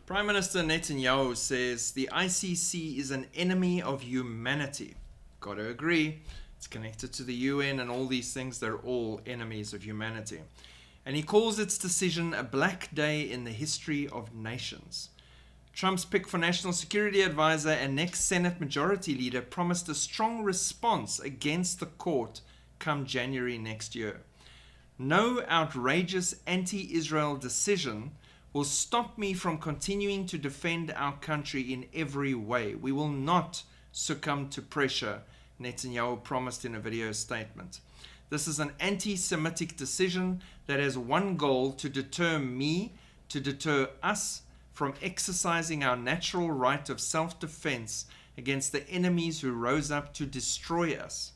Prime Minister Netanyahu says the ICC is an enemy of humanity. Got to agree. It's connected to the UN and all these things. They're all enemies of humanity. And he calls its decision a black day in the history of nations. Trump's pick for National Security Advisor and next Senate Majority Leader promised a strong response against the court come January next year. No outrageous anti-Israel decision will stop me from continuing to defend our country in every way. We will not succumb to pressure, Netanyahu promised in a video statement. This is an anti-Semitic decision that has one goal: to deter me, to deter us from exercising our natural right of self-defense against the enemies who rose up to destroy us.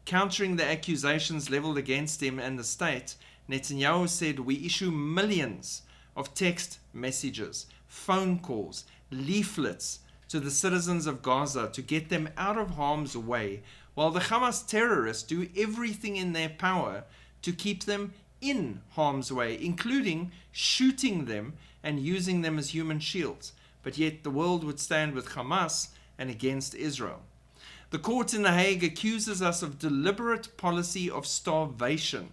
Countering the accusations leveled against him and the state, Netanyahu said, "We issue millions of text messages, phone calls, leaflets to the citizens of Gaza to get them out of harm's way, while the Hamas terrorists do everything in their power to keep them in harm's way, including shooting them and using them as human shields. But yet the world would stand with Hamas and against Israel." The court in The Hague accuses us of deliberate policy of starvation.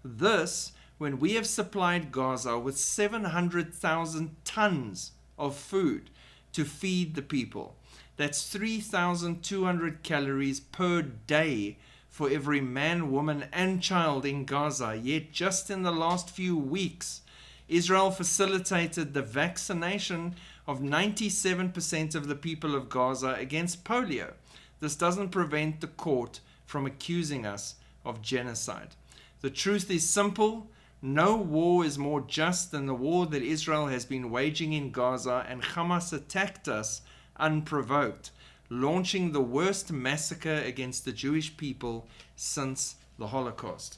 This, when we have supplied Gaza with 700,000 tons of food to feed the people. That's 3,200 calories per day for every man, woman, and child in Gaza. Yet just in the last few weeks, Israel facilitated the vaccination of 97% of the people of Gaza against polio. This doesn't prevent the court from accusing us of genocide. The truth is simple. No war is more just than the war that Israel has been waging in Gaza, and Hamas attacked us unprovoked, launching the worst massacre against the Jewish people since the Holocaust.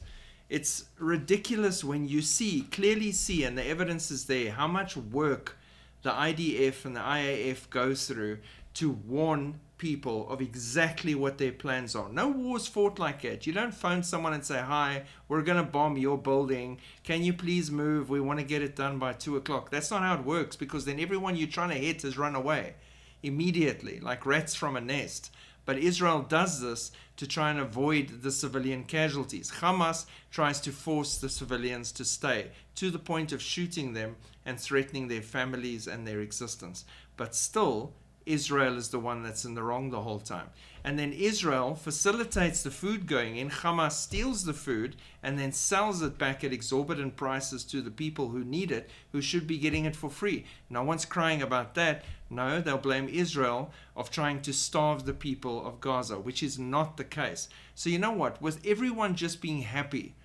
It's ridiculous when you clearly see, and the evidence is there, how much work the IDF and the IAF goes through to warn people of exactly what their plans are. No war's fought like that. You don't phone someone and say, "Hi, we're going to bomb your building. Can you please move? We want to get it done by 2 o'clock. That's not how it works, because then everyone you're trying to hit has run away immediately, like rats from a nest. But Israel does this to try and avoid the civilian casualties. Hamas tries to force the civilians to stay, to the point of shooting them and threatening their families and their existence. But still, Israel is the one that's in the wrong the whole time. And then Israel facilitates the food going in. Hamas steals the food and then sells it back at exorbitant prices to the people who need it, who should be getting it for free. No one's crying about that. No, they'll blame Israel of trying to starve the people of Gaza, which is not the case. So you know what? With everyone just being happy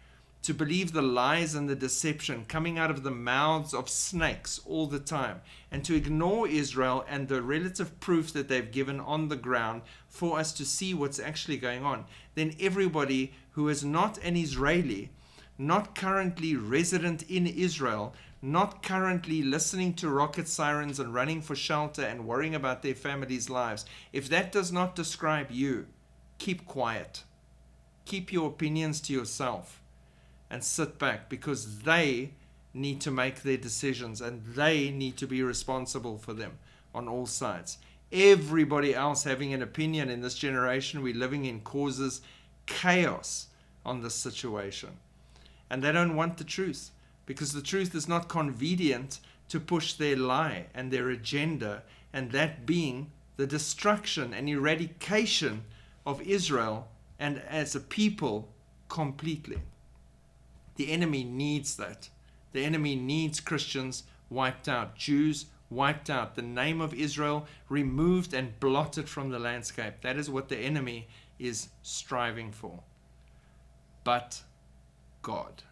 to believe the lies and the deception coming out of the mouths of snakes all the time, and to ignore Israel and the relative proof that they've given on the ground for us to see what's actually going on, then everybody who is not an Israeli, not currently resident in Israel, not currently listening to rocket sirens and running for shelter and worrying about their families' lives, if that does not describe you, keep quiet. Keep your opinions to yourself and sit back, because they need to make their decisions and they need to be responsible for them on all sides. Everybody else having an opinion in this generation we're living in causes chaos on this situation. And they don't want the truth, because the truth is not convenient to push their lie and their agenda, and that being the destruction and eradication of Israel and as a people completely. The enemy needs that. The enemy needs Christians wiped out, Jews wiped out, the name of Israel removed and blotted from the landscape. That is what the enemy is striving for. But God.